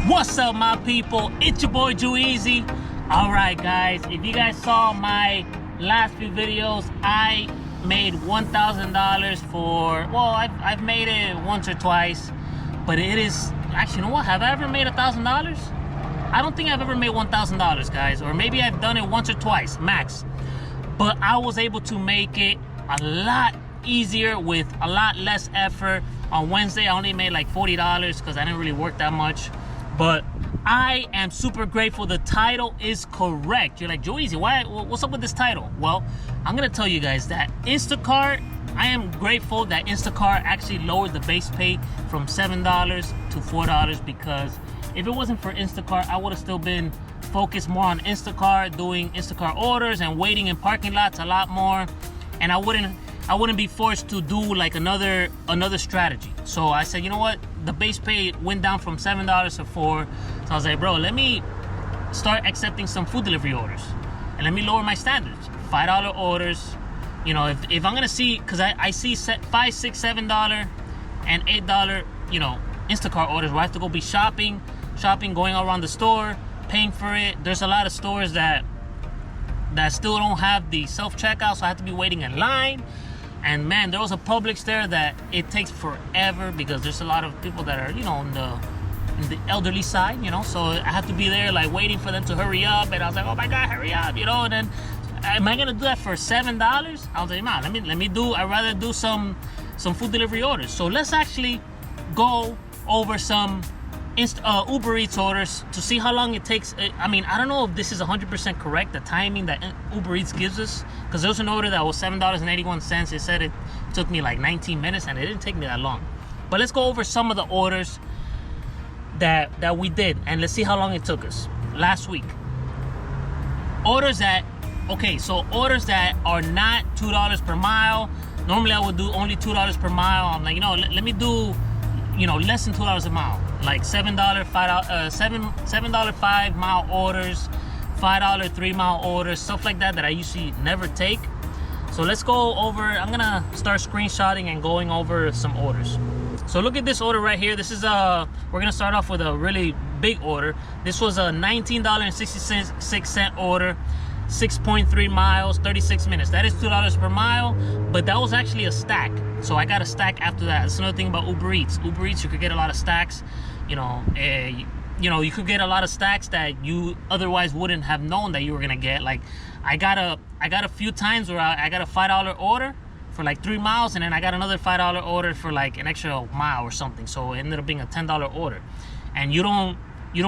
What's up, my people? It's your boy Juezy. Alright guys, if you guys saw my last few videos, I made $1,000 for, well, I've made it once or twice, but it is, actually, you know what, have I ever made $1,000? I don't think I've ever made $1,000, guys, or maybe I've done it once or twice, max. But I was able to make it a lot easier with a lot less effort. On Wednesday, I only made like $40 because I didn't really work that much. But I am super grateful. The title is correct. You're like, Joezy, what's up with this title? Well, I'm gonna tell you guys that Instacart, I am grateful that Instacart actually lowered the base pay from $7 to $4, because if it wasn't for Instacart, I would have still been focused more on Instacart, doing Instacart orders and waiting in parking lots a lot more, and I wouldn't be forced to do like another strategy. So I said, you know what? The base pay went down from $7 to $4. So I was like, bro, let me start accepting some food delivery orders, and let me lower my standards. $5 orders. You know, if I'm gonna see, because I see $5, $6, $7 and $8, you know, Instacart orders where I have to go be shopping, going around the store, paying for it. There's a lot of stores that still don't have the self-checkout, so I have to be waiting in line. And man, there was a Publix there that it takes forever because there's a lot of people that are, you know, in the elderly side, you know, so I have to be there like waiting for them to hurry up. And I was like, oh my God, hurry up, you know. And then, am I gonna do that for $7? I was like, man, I'd rather do some food delivery orders. So let's actually go over some Uber Eats orders to see how long it takes. I mean, I don't know if this is 100% correct, the timing that Uber Eats gives us, because there was an order that was $7.81. It said it took me like 19 minutes, and it didn't take me that long. But let's go over some of the orders that we did, and let's see how long it took us last week. Orders that are not $2 per mile. Normally I would do only $2 per mile. I'm like, you know, let me do, you know, less than $2 a mile, like $7 5-mile orders, $5 3-mile orders, stuff like that I usually never take. So let's go over. I'm gonna start screenshotting and going over some orders. So look at this order right here. This is we're gonna start off with a really big order. This was a $19.66 order, 6.3 miles, 36 minutes. That is $2 per mile, but that was actually a stack. So I got a stack after that. That's another thing about Uber Eats. Uber Eats, you could get a lot of stacks. You know, you could get a lot of stacks that you otherwise wouldn't have known that you were gonna get. Like, I got a few times where I got a $5 order for like 3 miles, and then I got another $5 order for like an extra mile or something. So it ended up being a $10 order, and you don't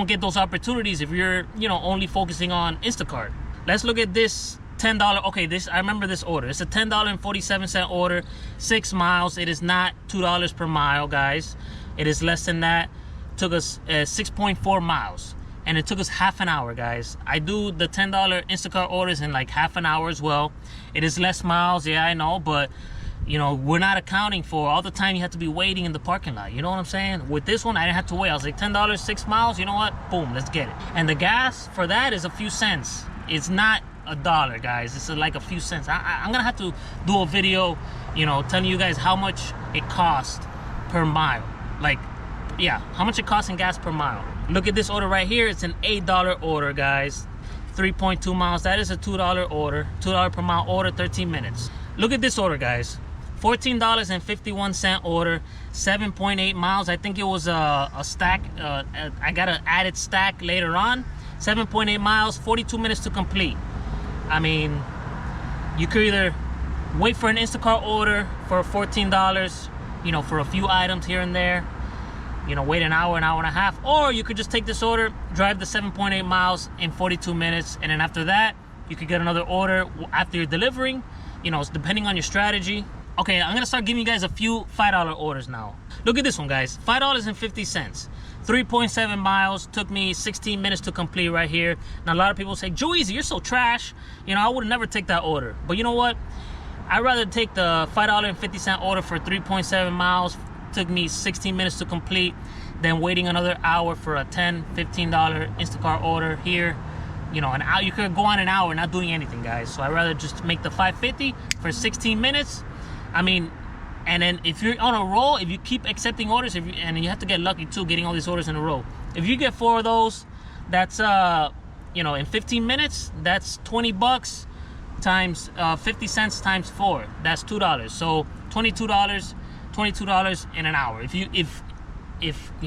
get those opportunities if you're, you know, only focusing on Instacart. Let's look at this $10. Okay, I remember this order. It's a $10.47 order, 6 miles. It is not $2 per mile, guys. It is less than that. Took us 6.4 miles, and it took us half an hour, guys. I do the $10 Instacart orders in like half an hour as well. It is less miles, yeah, I know, but you know, we're not accounting for all the time you have to be waiting in the parking lot. You know what I'm saying? With this one, I didn't have to wait. I was like, $10, 6 miles. You know what? Boom, let's get it. And the gas for that is a few cents. It's not $1, guys. It's like a few cents. I'm gonna have to do a video, you know, telling you guys how much it cost per mile. Like, yeah, how much it costs in gas per mile. Look at this order right here. It's an $8 order, guys. 3.2 miles. That is a $2 order. $2 per mile order, 13 minutes. Look at this order, guys. $14.51 order, 7.8 miles. I think it was a stack. I got an added stack later on. 7.8 miles, 42 minutes to complete. I mean, you could either wait for an Instacart order for $14, you know, for a few items here and there, you know, wait an hour and a half, or you could just take this order, drive the 7.8 miles in 42 minutes, and then after that, you could get another order after you're delivering. You know, it's depending on your strategy. Okay, I'm gonna start giving you guys a few $5 orders now. Look at this one, guys. $5.50. 3.7 miles, took me 16 minutes to complete right here. Now, a lot of people say, Joezy, you're so trash. You know, I would never take that order. But you know what? I'd rather take the $5.50 order for 3.7 miles, took me 16 minutes to complete, than waiting another hour for a $10, $15 Instacart order here. You know, you could go on an hour not doing anything, guys. So I'd rather just make the $5.50 for 16 minutes. I mean, And then if you're on a roll, if you keep accepting orders, and you have to get lucky too, getting all these orders in a row. if you get 4 of those, that's you know, in 15 minutes, that's $20 times 50 cents times 4. That's $2. So $22 in an hour. If you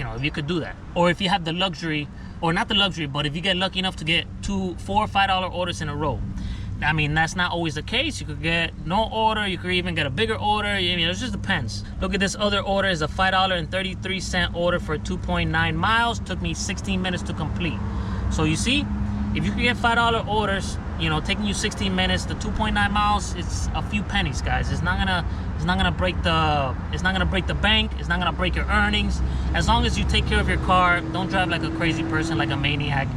know, if you could do that, or if you have the luxury, or not the luxury, but if you get lucky enough to get 2, 4, $5 orders in a row. I mean, that's not always the case. You could get no order. You could even get a bigger order. I mean, it just depends. Look at this other order. Is a $5.33 order for 2.9 miles. Took me 16 minutes to complete. So you see, if you can get $5 orders, you know, taking you 16 minutes, the 2.9 miles, it's a few pennies, guys. It's not gonna break the bank. It's not gonna break your earnings. As long as you take care of your car, don't drive like a crazy person, like a maniac.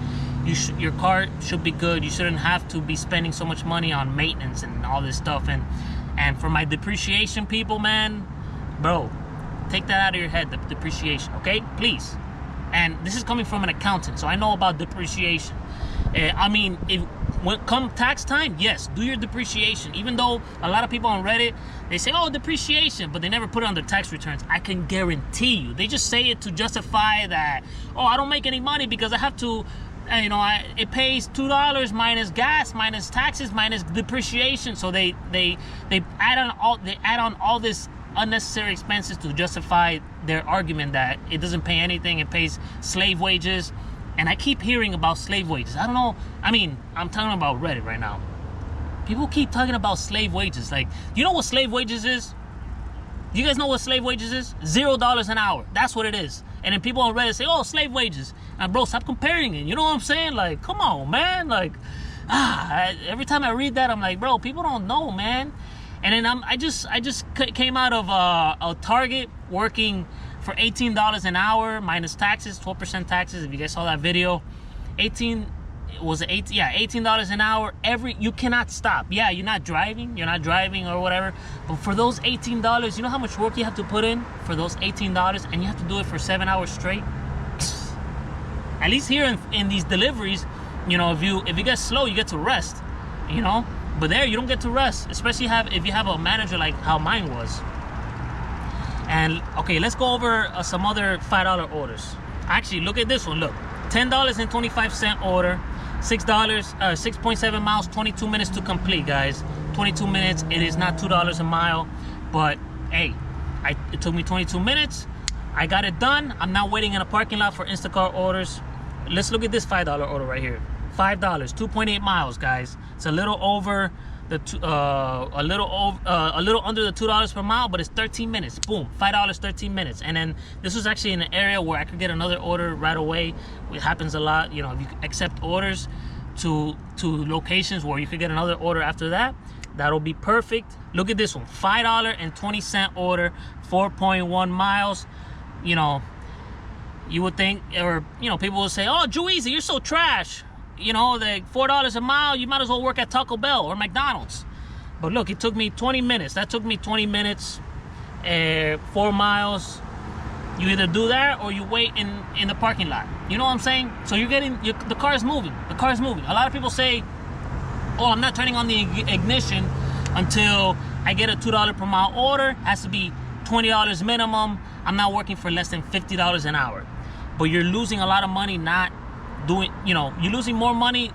Your car should be good. You shouldn't have to be spending so much money on maintenance and all this stuff. And for my depreciation people, man, bro, take that out of your head, the depreciation, okay? Please. And this is coming from an accountant, so I know about depreciation. I mean, when come tax time, yes, do your depreciation. Even though a lot of people on Reddit, they say, oh, depreciation, but they never put it on their tax returns. I can guarantee you, they just say it to justify that, oh, I don't make any money because I have to, you know, it pays $2 minus gas, minus taxes, minus depreciation. So they add on all this unnecessary expenses to justify their argument that it doesn't pay anything. It pays slave wages. And I keep hearing about slave wages. I don't know. I mean, I'm talking about Reddit right now. People keep talking about slave wages. Like, you know what slave wages is? You guys know what slave wages is? $0 an hour. That's what it is. And then people on Reddit say, oh, slave wages. And bro, stop comparing it. You know what I'm saying? Like, come on, man. Like, every time I read that, I'm like, bro, people don't know, man. And then I just came out of a Target working for $18 an hour minus taxes, 12% taxes. If you guys saw that video, $18 an hour. You cannot stop. Yeah, you're not driving or whatever. But for those $18, you know how much work you have to put in for those $18, and you have to do it for 7 hours straight. At least here in these deliveries, you know, if you get slow, you get to rest, you know. But there, you don't get to rest, especially if you have a manager like how mine was. And okay, let's go over some other $5 orders. Actually, look at this one. Look, $10.25 order, $6.7 miles, 22 minutes to complete, guys. 22 minutes. It is not $2 a mile, but hey, it took me 22 minutes. I got it done. I'm not waiting in a parking lot for Instacart orders. Let's look at this $5 order right here. $5, 2.8 miles, guys. It's a little over a little under the $2 per mile, but it's 13 minutes. Boom, $5, 13 minutes. And then this was actually in an area where I could get another order right away. It happens a lot, you know, if you accept orders to locations where you could get another order after that, that'll be perfect. Look at this one, $5.20 order, 4.1 miles. You know, you would think, or you know, people will say, oh, Juizy, you're so trash. You know, like $4 a mile, you might as well work at Taco Bell or McDonald's. But look, it took me 20 minutes. That took me 20 minutes, 4 miles. You either do that or you wait in the parking lot. You know what I'm saying? So the car is moving. The car is moving. A lot of people say, oh, I'm not turning on the ignition until I get a $2 per mile order. Has to be $20 minimum. I'm not working for less than $50 an hour. But you're losing a lot of money not doing, you know, you're losing more money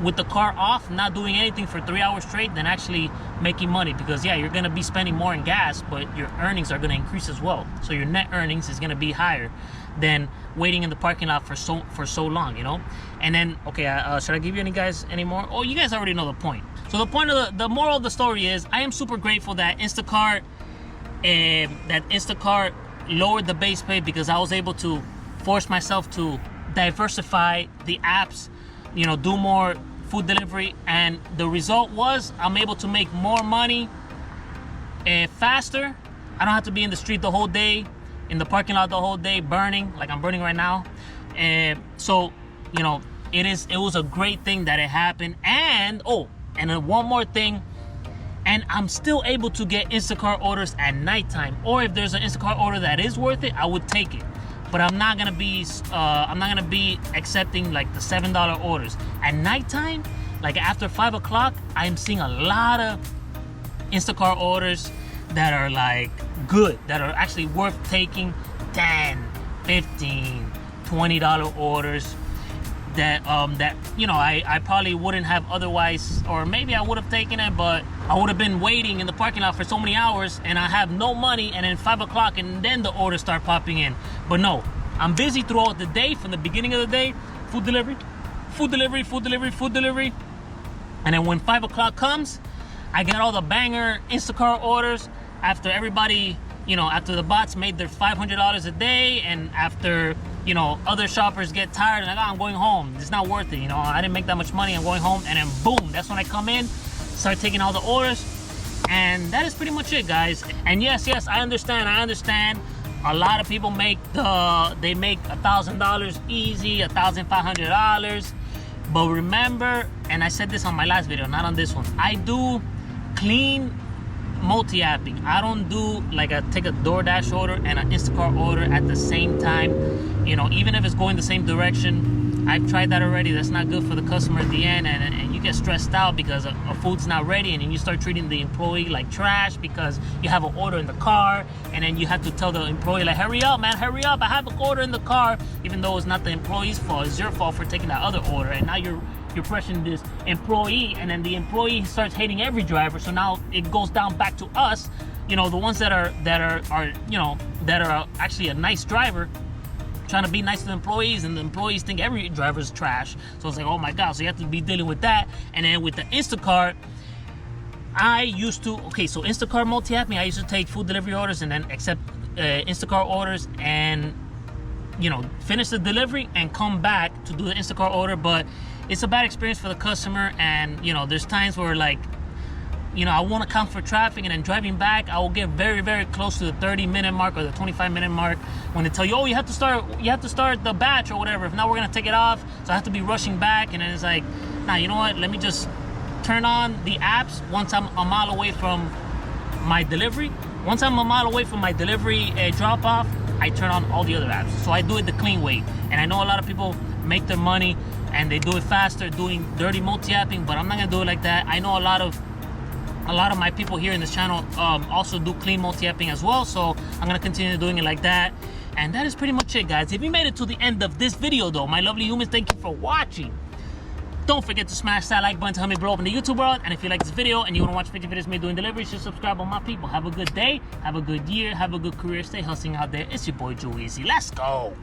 with the car off, not doing anything for 3 hours straight, than actually making money. Because yeah, you're gonna be spending more in gas, but your earnings are gonna increase as well. So your net earnings is gonna be higher than waiting in the parking lot for so long, you know. And then okay, should I give you any more? Oh, you guys already know the point. So the point of the moral of the story is, I am super grateful that Instacart lowered the base pay, because I was able to force myself to diversify the apps, you know, do more food delivery, and the result was I'm able to make more money faster. I don't have to be in the street the whole day, in the parking lot the whole day, burning like I'm burning right now. So you know, it was a great thing that it happened. And then one more thing, and I'm still able to get Instacart orders at nighttime, or if there's an Instacart order that is worth it, I would take it. But I'm not gonna be accepting like the $7 orders at nighttime. Like after 5 o'clock, I'm seeing a lot of Instacart orders that are like good, that are actually worth taking. 10, 15, $20 orders that you know, I probably wouldn't have otherwise, or maybe I would have taken it, but I would have been waiting in the parking lot for so many hours and I have no money, and then 5 o'clock and then the orders start popping in. But no, I'm busy throughout the day, from the beginning of the day, food delivery, food delivery, food delivery, food delivery. And then when 5 o'clock comes, I get all the banger Instacart orders after everybody, you know, after the bots made their $500 a day, and after, you know, other shoppers get tired and like, oh, I'm going home. It's not worth it. You know, I didn't make that much money. I'm going home. And then boom, that's when I come in, start taking all the orders. And that is pretty much it, guys. And yes, I understand. A lot of people make $1,000 easy, $1,500. But remember, and I said this on my last video, not on this one, I do clean multi-apping. I don't do like take a DoorDash order and an Instacart order at the same time. You know, even if it's going the same direction, I've tried that already. That's not good for the customer at the end, and you get stressed out because a food's not ready, and then you start treating the employee like trash because you have an order in the car, and then you have to tell the employee like, hurry up, man, hurry up, I have an order in the car, even though it's not the employee's fault, it's your fault for taking that other order. And now you're pressuring this employee, and then the employee starts hating every driver. So now it goes down back to us, you know, the ones that are you know, that are actually a nice driver, trying to be nice to the employees, and the employees think every driver is trash. So it's like, oh my god, so you have to be dealing with that. And then with the Instacart, I used to, okay, so Instacart multi-apping, I used to take food delivery orders and then accept Instacart orders, and, you know, finish the delivery and come back to do the Instacart order. But it's a bad experience for the customer, and, you know, there's times where, like, you know, I won't account for traffic, and then driving back, I will get very, very close to the 30-minute mark or the 25-minute mark when they tell you, oh, you have to start the batch or whatever. If not, we're gonna take it off. So I have to be rushing back, and then it's like, nah, you know what? Let me just turn on the apps once I'm a mile away from my delivery. Once I'm a mile away from my delivery drop off, I turn on all the other apps. So I do it the clean way. And I know a lot of people make their money and they do it faster doing dirty multi-apping, but I'm not gonna do it like that. I know a lot of my people here in this channel also do clean multi-apping as well, so I'm gonna continue doing it like that. And that is pretty much it, guys. If you made it to the end of this video, though, my lovely humans, thank you for watching. Don't forget to smash that like button to help me blow up in the YouTube world. And if you like this video and you want to watch 50 videos of me doing deliveries, just subscribe on my people. Have a good day, have a good year, have a good career, stay hustling out there. It's your boy Joe Easy. Let's go.